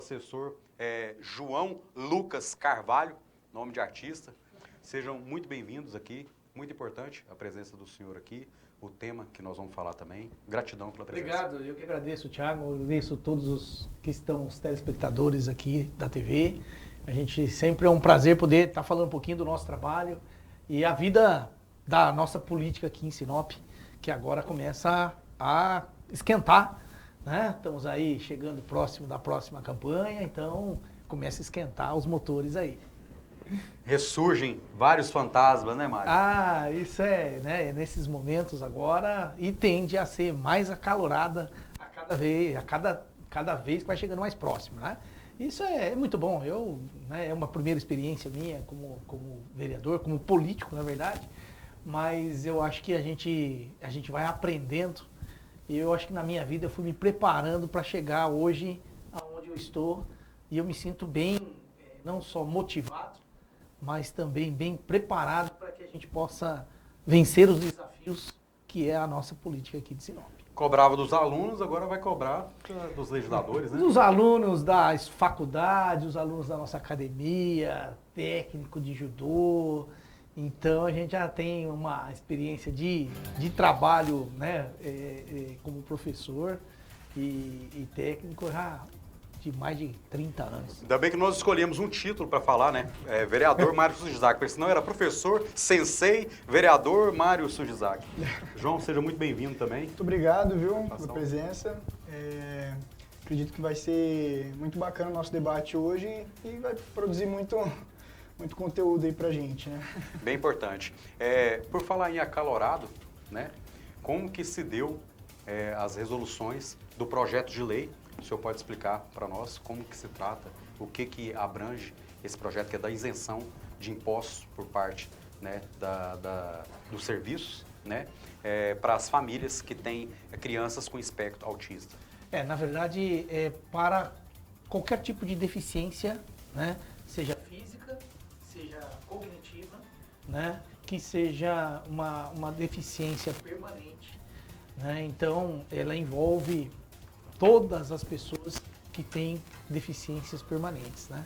assessor João Lucas Carvalho, nome de artista. Sejam muito bem-vindos aqui. Muito importante a presença do senhor aqui, o tema que nós vamos falar também. Gratidão pela presença. Obrigado, eu que agradeço, Thiago. Agradeço todos os que estão, os telespectadores aqui da TV. A gente sempre é um prazer poder estar falando um pouquinho do nosso trabalho e a vida da nossa política aqui em Sinop, que agora começa a esquentar, né? Estamos aí chegando próximo da próxima campanha, então começa a esquentar os motores aí. Ressurgem vários fantasmas, né, Mário? Ah, isso é, né, nesses momentos agora, e tende a ser mais acalorada cada vez que vai chegando mais próximo, né? Isso é muito bom. É uma primeira experiência minha como vereador, como político, na verdade, mas eu acho que a gente vai aprendendo. E eu acho que na minha vida eu fui me preparando para chegar hoje aonde eu estou. E eu me sinto bem, não só motivado, mas também bem preparado para que a gente possa vencer os desafios que é a nossa política aqui de Sinop. Cobrava dos alunos, agora vai cobrar dos legisladores, né? Dos alunos das faculdades, os alunos da nossa academia, técnico de judô. Então a gente já tem uma experiência de trabalho, né, como professor e técnico já de mais de 30 anos. Ainda bem que nós escolhemos um título para falar, né? Vereador Mário Sujizak, porque senão era professor, sensei, vereador Mário Sujizak. João, seja muito bem-vindo também. Muito obrigado, viu, pela presença. Acredito que vai ser muito bacana o nosso debate hoje e vai produzir muito conteúdo aí pra gente, né? Bem importante. Por falar em acalorado, né? Como que se deu as resoluções do projeto de lei? O senhor pode explicar para nós como que se trata, o que abrange esse projeto, que é da isenção de impostos por parte, né, dos serviços, né, para as famílias que têm crianças com espectro autista? Na verdade, para qualquer tipo de deficiência, né, seja física, seja cognitiva, né, que seja uma deficiência permanente, né, então ela envolve todas as pessoas que têm deficiências permanentes, né?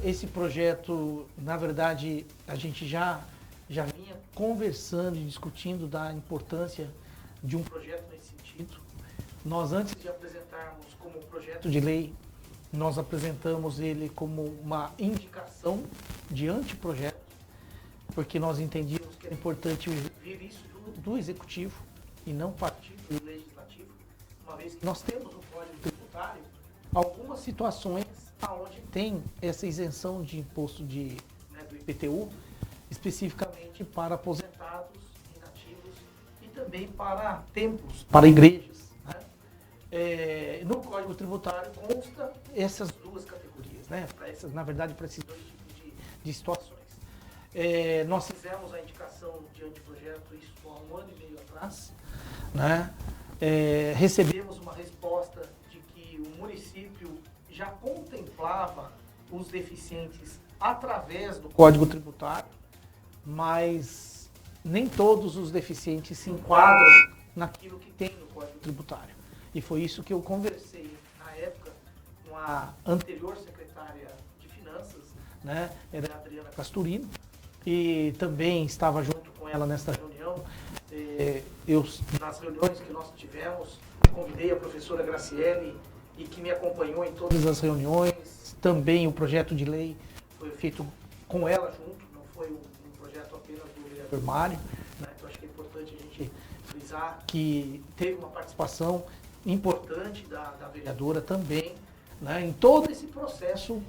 Esse projeto, na verdade, a gente já vinha conversando e discutindo da importância de um projeto nesse sentido. Nós, antes de apresentarmos como projeto de lei, nós apresentamos ele como uma indicação de anteprojeto, porque nós entendíamos que era importante vir isso do Executivo e não partir do Legislativo, uma vez que nós temos no Código Tributário algumas situações onde tem essa isenção de imposto do IPTU, especificamente para aposentados, inativos e também para templos, para igrejas, né? No Código Tributário consta essas duas categorias, né? Na verdade, para esses dois tipos de situações. Nós fizemos a indicação de anteprojeto, isso há 1 ano e meio atrás, né? Recebemos uma resposta de que o município já contemplava os deficientes através do Código Tributário, mas nem todos os deficientes se enquadram naquilo que tem no Código Tributário. E foi isso que eu conversei na época com a anterior secretária de Finanças, né? Era a Adriana Casturino, e também estava junto com ela nesta reunião. Nas reuniões que nós tivemos, convidei a professora Graciele e que me acompanhou em todas as reuniões. Também o projeto de lei foi feito com ela junto, não foi um projeto apenas do vereador Mário, né? Então acho que é importante a gente frisar que teve uma participação importante da vereadora também, né, em todo esse processo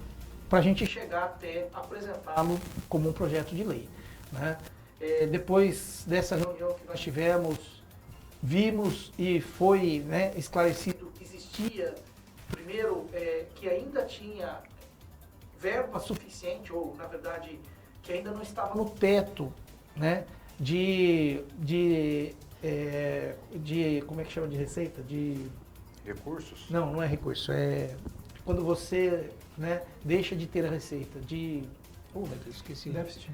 para a gente chegar até apresentá-lo como um projeto de lei, né? Depois dessa reunião que nós tivemos, vimos e foi, né, esclarecido que existia, primeiro, que ainda tinha verba suficiente, ou na verdade, que ainda não estava no teto, né, de como é que chama de receita? De recursos? Não é recurso, quando você, né, deixa de ter a receita, meu Deus, esqueci. Déficit.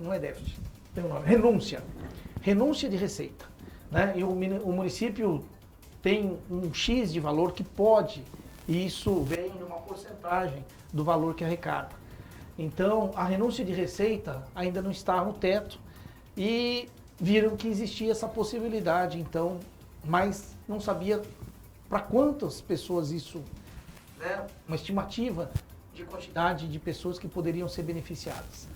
Não é déficit, tem um nome, renúncia de receita, né? E o município tem um X de valor que pode E isso vem numa porcentagem do valor que arrecada. Então, a renúncia de receita ainda não está no teto e viram que existia essa possibilidade, então, mas não sabia para quantas pessoas isso, né, uma estimativa de quantidade de pessoas que poderiam ser beneficiadas.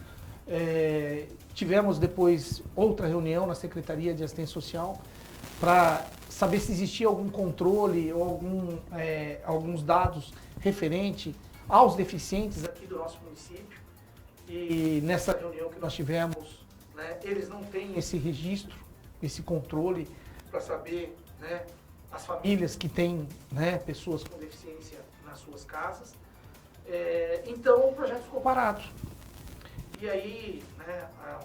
Tivemos depois outra reunião na Secretaria de Assistência Social para saber se existia algum controle ou alguns dados referente aos deficientes aqui do nosso município. E nessa reunião que nós tivemos, né, eles não têm esse registro, esse controle para saber, né, as famílias que têm, né, pessoas com deficiência nas suas casas. Então o projeto ficou parado. E aí, né, há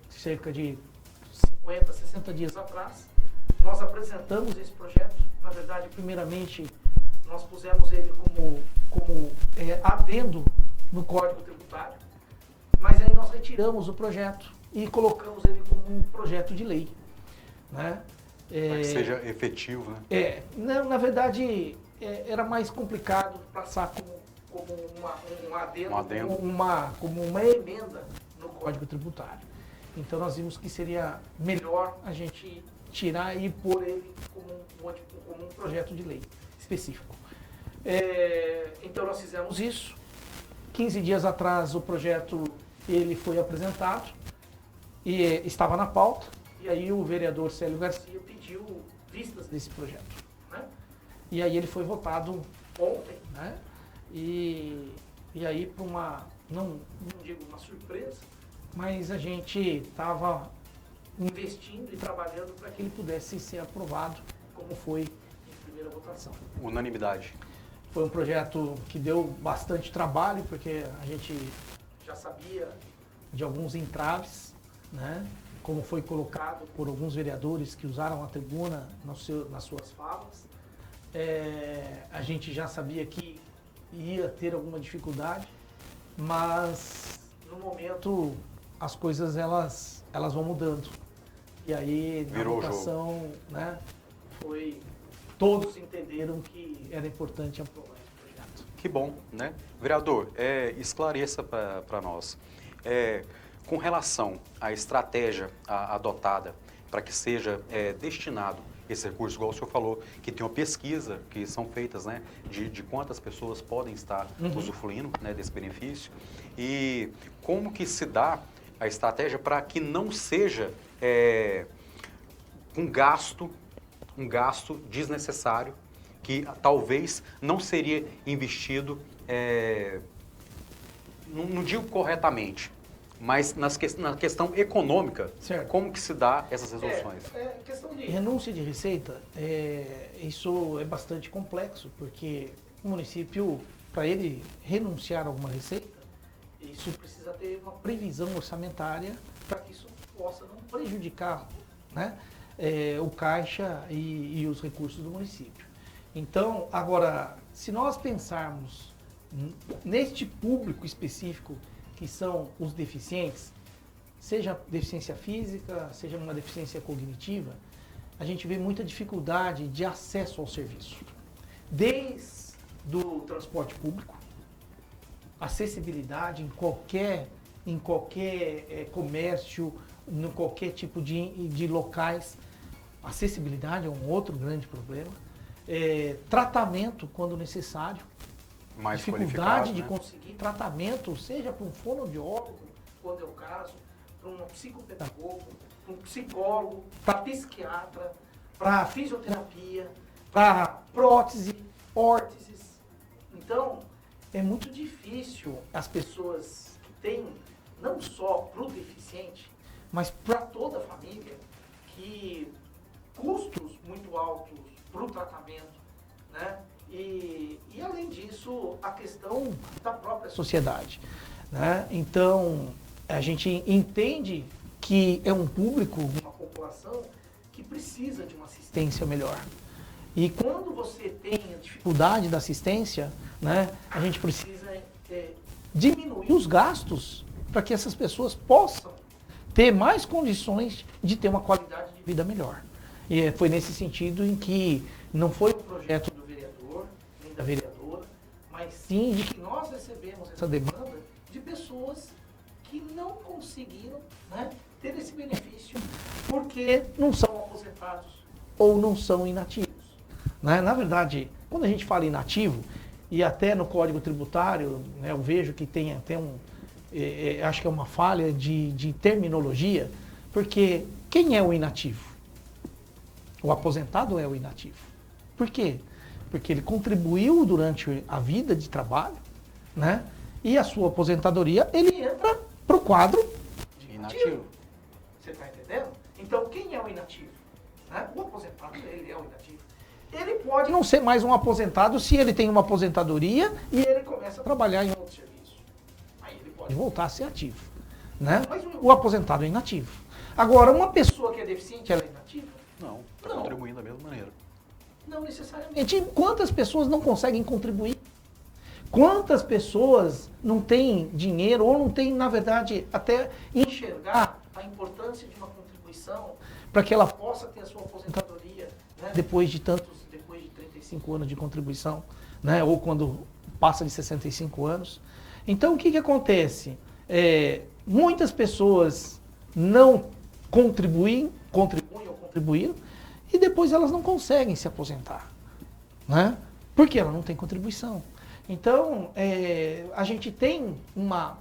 cerca de 50, 60 dias atrás, nós apresentamos esse projeto. Na verdade, primeiramente, nós pusemos ele como adendo no Código Tributário, mas aí nós retiramos o projeto e colocamos ele como um projeto de lei, né? Para que seja efetivo, né? Na verdade, era mais complicado passar como um adendo, como uma emenda no Código Tributário. Então nós vimos que seria melhor a gente tirar e pôr ele como um projeto de lei específico. Então nós fizemos isso. 15 dias atrás o projeto ele foi apresentado e estava na pauta. E aí o vereador Célio Garcia pediu vistas desse projeto, né? E aí ele foi votado ontem, né? E aí para não digo uma surpresa, mas a gente estava investindo e trabalhando para que ele pudesse ser aprovado, como foi em primeira votação. Unanimidade. Foi um projeto que deu bastante trabalho, porque a gente já sabia de alguns entraves, né? Como foi colocado por alguns vereadores que usaram a tribuna nas suas falas. A gente já sabia que ia ter alguma dificuldade, mas no momento as coisas elas vão mudando. E aí na votação, né, todos entenderam que era importante aprovar esse projeto. Que bom, né? Vereador, esclareça para nós. Com relação à estratégia adotada para que seja destinado esse recurso, igual o senhor falou, que tem uma pesquisa que são feitas, né, de quantas pessoas podem estar usufruindo, né, desse benefício, e como que se dá a estratégia para que não seja um gasto desnecessário, que talvez não seria investido, não digo corretamente, mas na questão econômica, certo. Como que se dá essas resoluções? Questão de renúncia de receita, isso é bastante complexo, porque o município, para ele renunciar a alguma receita, isso precisa ter uma previsão orçamentária para que isso possa não prejudicar, né, o caixa e os recursos do município. Então, agora, se nós pensarmos neste público específico, que são os deficientes, seja deficiência física, seja uma deficiência cognitiva, a gente vê muita dificuldade de acesso ao serviço. Desde do transporte público, acessibilidade em qualquer comércio, em qualquer tipo de locais. Acessibilidade é um outro grande problema. Tratamento quando necessário. Mais dificuldade de né? conseguir tratamento, seja para um fonoaudiólogo, quando é o caso, para um psicopedagogo, para um psicólogo, para psiquiatra, para fisioterapia, para prótese, órteses. Então, é muito difícil as pessoas que têm, não só para o deficiente, mas para toda a família, que custos muito altos para o tratamento, né? E além disso, a questão da própria sociedade, né? Então, a gente entende que é um público, uma população que precisa de uma assistência melhor. E quando você tem a dificuldade da assistência, né, a gente precisa diminuir os gastos para que essas pessoas possam ter mais condições de ter uma qualidade de vida melhor. E foi nesse sentido em que não foi um projeto do vereador, nem da vereadora, sim, de que nós recebemos essa demanda de pessoas que não conseguiram, né, ter esse benefício porque não são aposentados ou não são inativos. Né? Na verdade, quando a gente fala inativo, e até no Código Tributário, né, eu vejo que tem até acho que é uma falha de terminologia, porque quem é o inativo? O aposentado é o inativo. Por quê? Porque ele contribuiu durante a vida de trabalho, né? E a sua aposentadoria, ele entra para o quadro de inativo. Você está entendendo? Então, quem é o inativo? Né? O aposentado, ele é o inativo. Ele pode não ser mais um aposentado se ele tem uma aposentadoria e ele começa a trabalhar em outro serviço. Aí ele pode voltar a ser ativo. Né? Mas o aposentado é inativo. Agora, uma pessoa que é deficiente, ela é inativa? Não, está contribuindo da mesma maneira. Não necessariamente. E quantas pessoas não conseguem contribuir? Quantas pessoas não têm dinheiro ou não têm, na verdade, até enxergar a importância de uma contribuição para que ela possa ter a sua aposentadoria, né, depois de 35 anos de contribuição, né, ou quando passa de 65 anos. Então, o que acontece? Muitas pessoas não contribuem ou contribuíram, e depois elas não conseguem se aposentar, né? Porque ela não tem contribuição. Então, a gente tem uma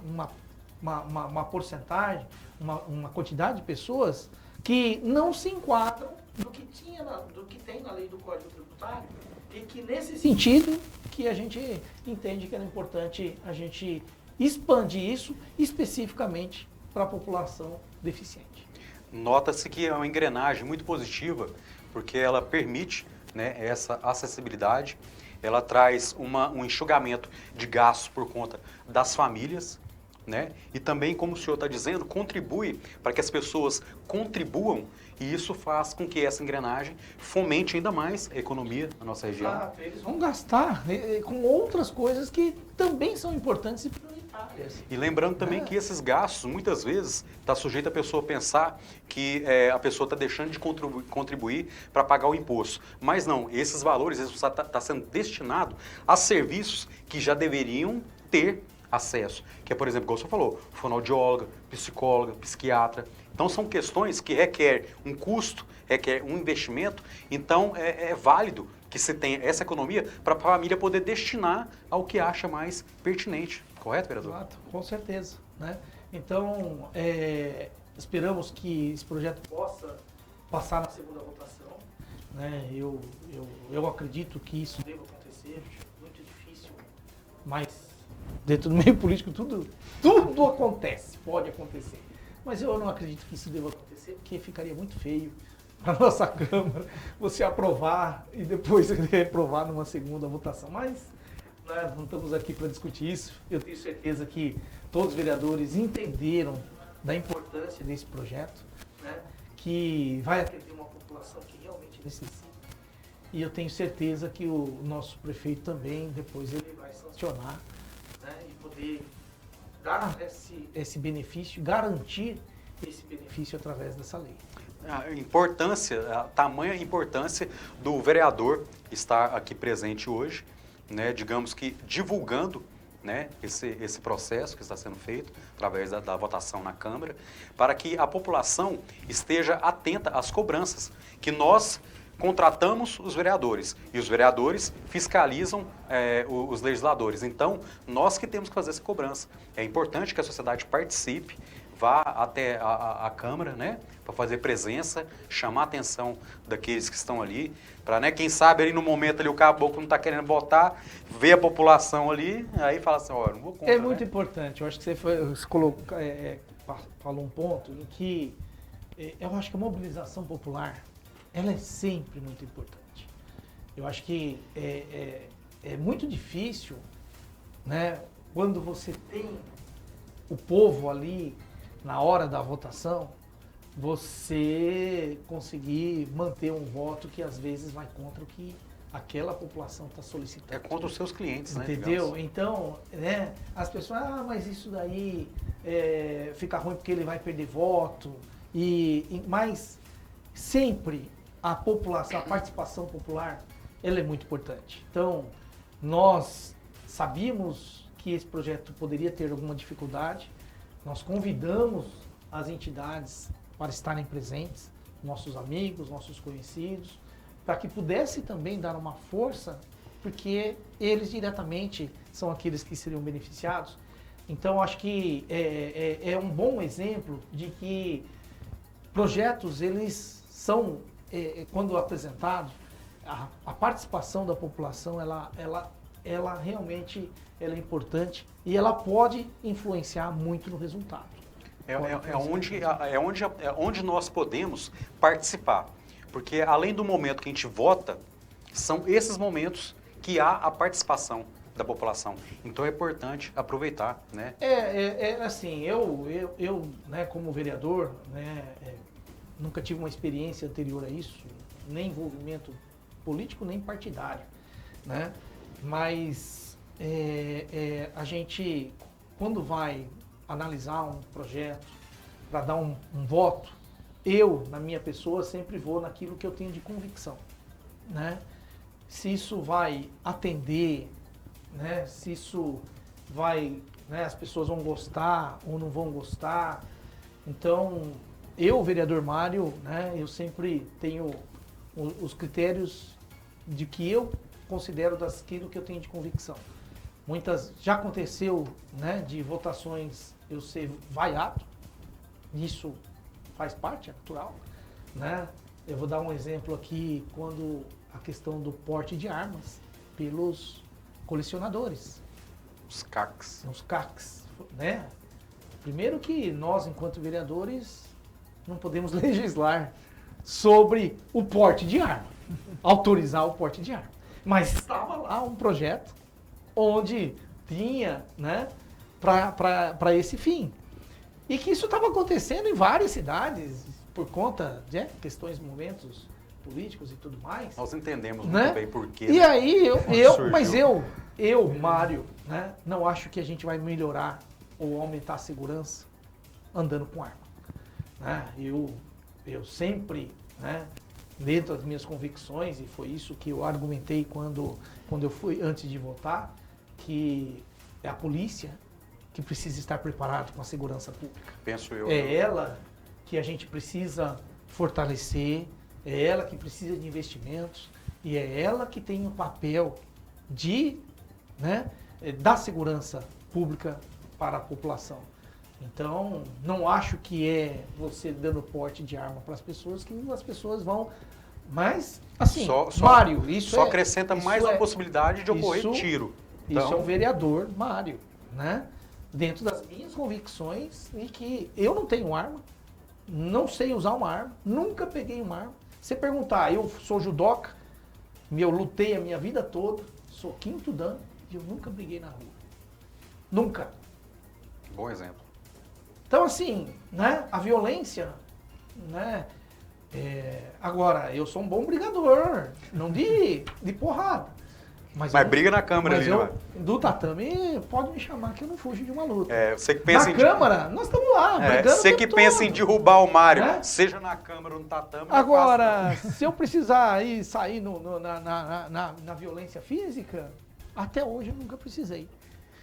porcentagem, uma quantidade de pessoas que não se enquadram do que tem na lei do Código Tributário, e que nesse sentido que a gente entende que era importante a gente expandir isso especificamente para a população deficiente. Nota-se que é uma engrenagem muito positiva, porque ela permite, né, essa acessibilidade, ela traz um enxugamento de gastos por conta das famílias, né, e também, como o senhor está dizendo, contribui para que as pessoas contribuam, e isso faz com que essa engrenagem fomente ainda mais a economia na nossa região. Ah, eles vão gastar com outras coisas que também são importantes e prioritárias. E lembrando também que esses gastos, muitas vezes, está sujeito a pessoa pensar que a pessoa está deixando de contribuir para pagar o imposto. Mas não, esses valores está sendo destinado a serviços que já deveriam ter acesso. Que é, por exemplo, como você falou, fonoaudióloga, psicóloga, psiquiatra. Então, são questões que requerem um custo, requer um investimento. Então, é válido que se tenha essa economia para a família poder destinar ao que acha mais pertinente. Correto, vereador? Exato, com certeza. Né? Então, esperamos que esse projeto possa passar na segunda votação. Né? Eu acredito que isso deva acontecer, muito difícil, mas dentro do meio político tudo acontece, pode acontecer. Mas eu não acredito que isso deva acontecer, porque ficaria muito feio para a nossa Câmara você aprovar e depois reprovar numa segunda votação. Mas nós não estamos aqui para discutir isso. Eu tenho certeza que todos os vereadores entenderam da importância desse projeto, né, que vai atender uma população que realmente necessita. E eu tenho certeza que o nosso prefeito também, depois ele vai sancionar, né, e poder dar esse benefício, garantir esse benefício através dessa lei. A tamanha importância do vereador estar aqui presente hoje, né, digamos que divulgando, né, esse processo que está sendo feito através da votação na Câmara, para que a população esteja atenta às cobranças, que nós contratamos os vereadores e os vereadores fiscalizam os legisladores. Então, nós que temos que fazer essa cobrança. É importante que a sociedade participe, vá até a Câmara, né, para fazer presença, chamar a atenção daqueles que estão ali, para, né, quem sabe ali no momento ali o caboclo não está querendo votar, vê a população ali, aí fala assim, ó, eu não vou contra. É muito importante, eu acho que você falou um ponto em que eu acho que a mobilização popular, ela é sempre muito importante. Eu acho que é muito difícil, né, quando você tem o povo ali na hora da votação, você conseguir manter um voto que às vezes vai contra o que aquela população está solicitando. É contra os seus clientes, né? Entendeu? Digamos. Então, né, as pessoas, mas isso daí fica ruim porque ele vai perder voto. Mas sempre a população, a participação popular, ela é muito importante. Então, nós sabíamos que esse projeto poderia ter alguma dificuldade, nós convidamos as entidades para estarem presentes, nossos amigos, nossos conhecidos, para que pudesse também dar uma força, porque eles diretamente são aqueles que seriam beneficiados. Então, acho que é um bom exemplo de que projetos, eles são, quando apresentados, a participação da população, ela realmente é importante e ela pode influenciar muito no resultado. Onde nós podemos participar. Porque além do momento que a gente vota, são esses momentos que há a participação da população. Então é importante aproveitar, né? Assim, eu né, como vereador, né, nunca tive uma experiência anterior a isso, nem envolvimento político, nem partidário, né? Mas a gente, quando vai analisar um projeto para dar um voto, eu, na minha pessoa, sempre vou naquilo que eu tenho de convicção, né? Se isso vai atender, né? Se isso vai, né? As pessoas vão gostar ou não vão gostar. Então, eu, vereador Mário, né? Eu sempre tenho os critérios de que eu considero daquilo que eu tenho de convicção. Já aconteceu, né? De votações eu ser vaiado, isso faz parte, é natural, né? Eu vou dar um exemplo aqui, quando a questão do porte de armas pelos colecionadores. Os CACs. Os CACs, né? Primeiro que nós, enquanto vereadores, não podemos legislar sobre o porte de arma, autorizar o porte de arma. Mas estava lá um projeto onde tinha, né, para esse fim. E que isso estava acontecendo em várias cidades, por conta de questões, momentos políticos e tudo mais. Nós entendemos né? muito bem por quê. E né? aí, mas eu, Mário, né, não acho que a gente vai melhorar ou aumentar a segurança andando com arma. Né? Eu sempre, né, dentro das minhas convicções, e foi isso que eu argumentei quando eu fui, antes de votar, que é a polícia que precisa estar preparada com a segurança pública. Penso eu. É ela que a gente precisa fortalecer, é ela que precisa de investimentos e é ela que tem o papel de, né, dar segurança pública para a população. Então, não acho que é você dando porte de arma para as pessoas que as pessoas vão... Mas, assim, Mário, isso só acrescenta mais uma possibilidade de ocorrer tiro. Então, isso é o vereador Mário, né? Dentro das minhas convicções e que eu não tenho arma, não sei usar uma arma, nunca peguei uma arma. Você perguntar, eu sou judoca, eu lutei a minha vida toda, sou quinto dan e eu nunca briguei na rua. Nunca. Bom exemplo. Então, assim, né, a violência, né, agora, eu sou um bom brigador, não de porrada. Mas briga na Câmara ali, né? Do tatame, pode me chamar que eu não fujo de uma luta. Você que pensa na Câmara, nós estamos lá, brigando você que pensa em derrubar o Mário, seja na Câmara ou no tatame. Agora, se eu precisar ir sair na violência física, até hoje eu nunca precisei.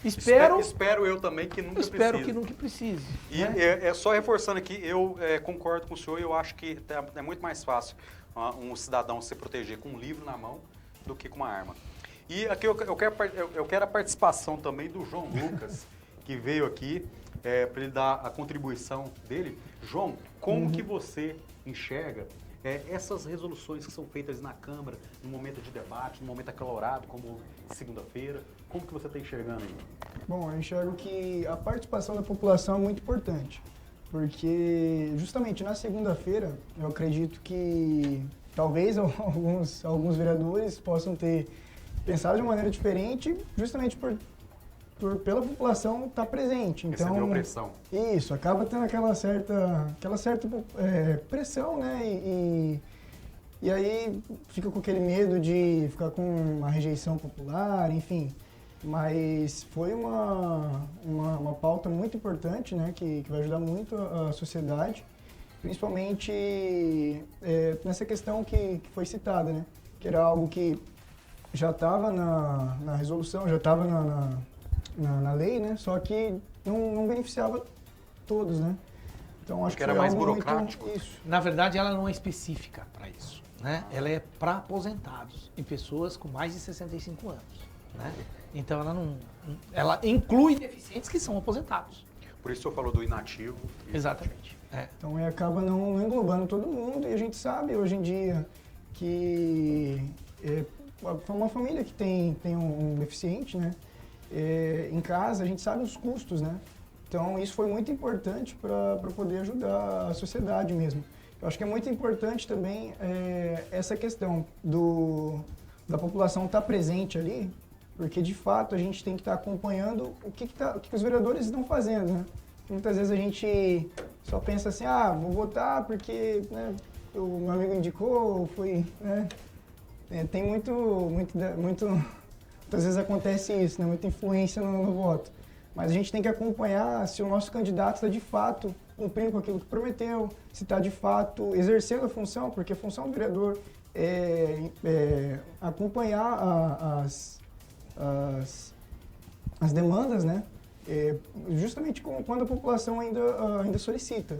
Espero eu também que nunca precise. Espero que nunca precise. E né? Só reforçando aqui, eu concordo com o senhor, eu acho que é muito mais fácil um cidadão se proteger com um livro na mão do que com uma arma. E aqui eu quero a participação também do João Lucas, que veio aqui para ele dar a contribuição dele. João, como que você enxerga essas resoluções que são feitas na Câmara, no momento de debate, no momento acalorado, como segunda-feira? Como que você está enxergando aí? Bom, eu enxergo que a participação da população é muito importante, porque justamente na segunda-feira eu acredito que talvez alguns vereadores possam ter pensado de uma maneira diferente, justamente pela população estar presente. Então, recebeu pressão. Isso, acaba tendo aquela certa pressão, né? E aí fica com aquele medo de ficar com uma rejeição popular, enfim. Mas foi uma pauta muito importante, né? Que vai ajudar muito a sociedade, principalmente nessa questão que foi citada, né? Que era algo que já estava na resolução, já estava na lei, né? Só que não beneficiava todos, né? Então acho Porque que era foi mais algo burocrático. Isso. Na verdade, ela não é específica para isso, né? Ela é para aposentados e pessoas com mais de 65 anos, né? Então ela inclui deficientes que são aposentados. Por isso o senhor falou do inativo. Exatamente. É. Então acaba não englobando todo mundo e a gente sabe hoje em dia que uma família que tem um deficiente, né? Em casa a gente sabe os custos, né? Então isso foi muito importante para poder ajudar a sociedade mesmo. Eu acho que é muito importante também essa questão da população estar presente ali, porque de fato a gente tem que estar acompanhando o que os vereadores estão fazendo, né? Muitas vezes a gente só pensa assim, vou votar porque, né, o meu amigo indicou, foi, né? Tem muitas vezes acontece isso, né? Muita influência no voto. Mas a gente tem que acompanhar se o nosso candidato está de fato cumprindo com aquilo que prometeu, se está de fato exercendo a função, porque a função do vereador é acompanhar as demandas, né? Justamente quando a população ainda solicita.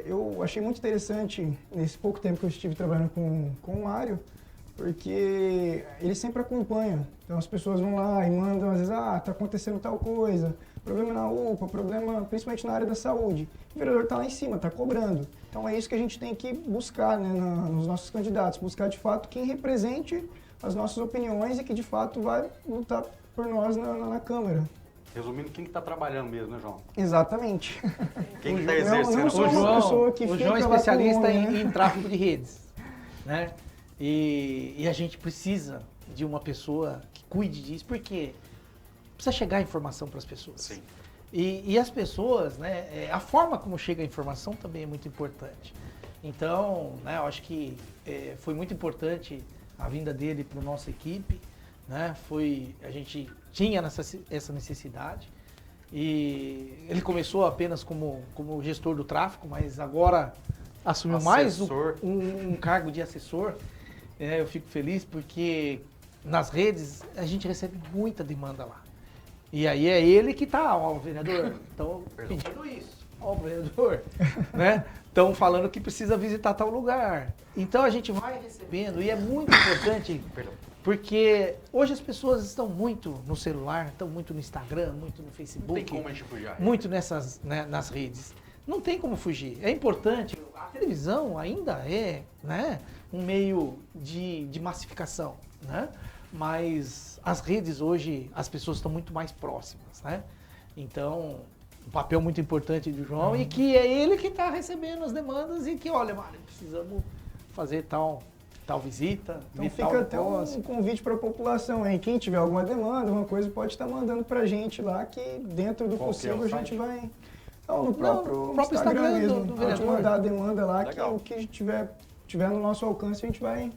Eu achei muito interessante, nesse pouco tempo que eu estive trabalhando com o Mário, porque ele sempre acompanha. Então as pessoas vão lá e mandam, às vezes, está acontecendo tal coisa, problema na UPA, problema principalmente na área da saúde. O vereador está lá em cima, está cobrando. Então é isso que a gente tem que buscar, né, nos nossos candidatos, buscar de fato quem represente as nossas opiniões e que de fato vai lutar por nós na Câmara. Resumindo, quem que está trabalhando mesmo, né, João? Exatamente. Quem está exercendo não a sou função? uma pessoa que O fica João é lá com o especialista nome, né? em tráfego de redes, né? E a gente precisa de uma pessoa que cuide disso, porque precisa chegar a informação para as pessoas. Sim. E as pessoas, né, a forma como chega a informação também é muito importante. Então, né, eu acho que foi muito importante a vinda dele para a nossa equipe, né? A gente tinha essa necessidade e ele começou apenas como gestor do tráfego, mas agora assumiu mais um cargo de assessor. Eu fico feliz porque nas redes a gente recebe muita demanda lá. E aí é ele que está, vereador, estão pedindo isso, vereador, né? Estão falando que precisa visitar tal lugar. Então a gente vai recebendo e é muito importante, porque hoje as pessoas estão muito no celular, estão muito no Instagram, muito no Facebook. Não tem como a gente fugir. Muito nas redes. Não tem como fugir. É importante. A televisão ainda é, né, um meio de massificação, né? Mas as redes hoje, as pessoas estão muito mais próximas, né? Então, um papel muito importante do João e que é ele que está recebendo as demandas e que, olha, Mário, precisamos fazer tal visita. Então fica até um convite para a população, hein? Quem tiver alguma demanda, alguma coisa, pode estar mandando para a gente lá, que dentro do possível a gente vai... Não, no próprio Instagram mesmo. do Pode vereador. mandar a demanda lá, Legal. que o que tiver no nosso alcance, a gente vai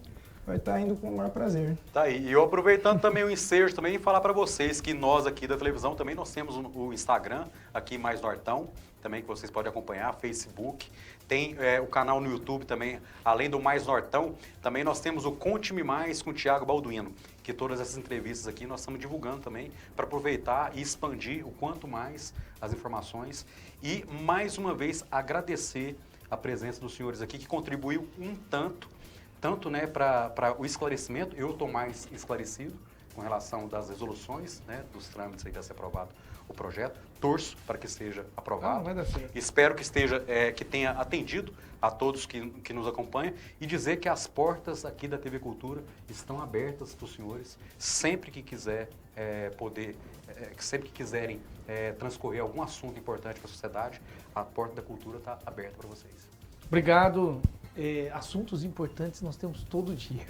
estar indo com o maior prazer. Tá aí. E eu aproveitando também o ensejo também e falar para vocês que nós aqui da televisão também nós temos o Instagram, aqui Mais Nortão, também que vocês podem acompanhar, Facebook. Tem o canal no YouTube também, além do Mais Nortão, também nós temos o Conte-me Mais com o Thiago Balduino, que todas essas entrevistas aqui nós estamos divulgando também para aproveitar e expandir o quanto mais as informações. E mais uma vez agradecer a presença dos senhores aqui, que contribuiu um tanto né, para o esclarecimento. Eu estou mais esclarecido com relação das resoluções, né, dos trâmites aí para ser aprovado o projeto. Torço para que seja aprovado. Vai dar certo. Espero que tenha atendido a todos que nos acompanham e dizer que as portas aqui da TV Cultura estão abertas para os senhores sempre que quiser sempre que quiserem transcorrer algum assunto importante para a sociedade, a porta da cultura está aberta para vocês. Obrigado. Assuntos importantes nós temos todo dia.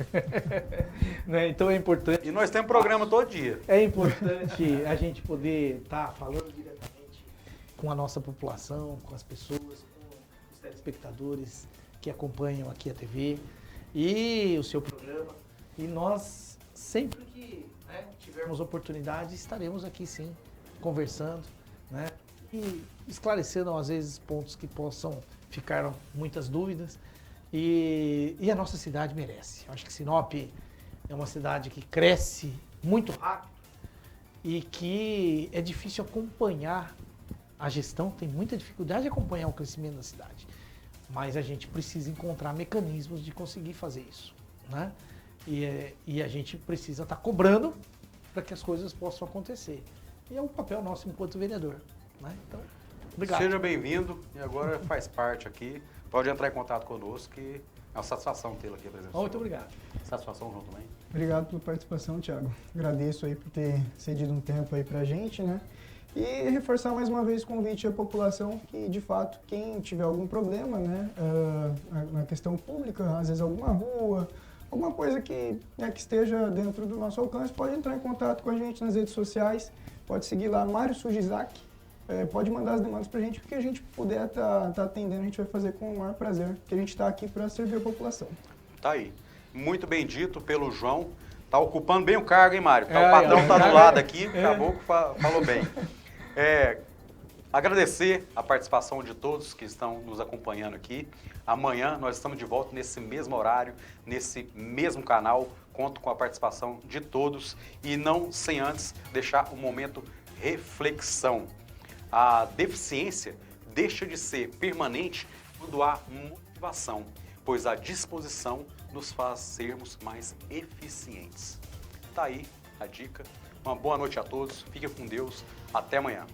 Né? Então é importante. E nós temos programa todo dia. É importante a gente poder estar falando diretamente com a nossa população, com as pessoas, com os telespectadores que acompanham aqui a TV e o seu programa. E nós, sempre que tivermos oportunidade, estaremos aqui sim, conversando, né? E esclarecendo às vezes pontos que possam ficar muitas dúvidas. E a nossa cidade merece. Eu acho que Sinop é uma cidade que cresce muito rápido e que é difícil acompanhar a gestão, tem muita dificuldade de acompanhar o crescimento da cidade. Mas a gente precisa encontrar mecanismos de conseguir fazer isso, né? E a gente precisa estar cobrando para que as coisas possam acontecer. E é um papel nosso enquanto vereador, né? Então, obrigado. Seja bem-vindo e agora faz parte aqui. Pode entrar em contato conosco, que é uma satisfação tê-lo aqui, presidente. Muito obrigado. Satisfação junto também. Obrigado pela participação, Thiago. Agradeço aí por ter cedido um tempo aí pra gente, né? E reforçar mais uma vez o convite à população que, de fato, quem tiver algum problema, né, na questão pública, às vezes alguma rua, alguma coisa que, né, que esteja dentro do nosso alcance, pode entrar em contato com a gente nas redes sociais, pode seguir lá Mário Sujizak, pode mandar as demandas pra gente, porque a gente puder tá atendendo, a gente vai fazer com o maior prazer, porque a gente está aqui para servir a população. Tá aí. Muito bem dito pelo João. Tá ocupando bem o cargo, hein, Mário? Tá, o patrão tá do lado aqui, acabou que falou bem. Agradecer a participação de todos que estão nos acompanhando aqui. Amanhã nós estamos de volta nesse mesmo horário, nesse mesmo canal. Conto com a participação de todos e não sem antes deixar um momento reflexão. A deficiência deixa de ser permanente quando há motivação, pois a disposição nos faz sermos mais eficientes. Tá aí a dica. Uma boa noite a todos. Fiquem com Deus. Até amanhã.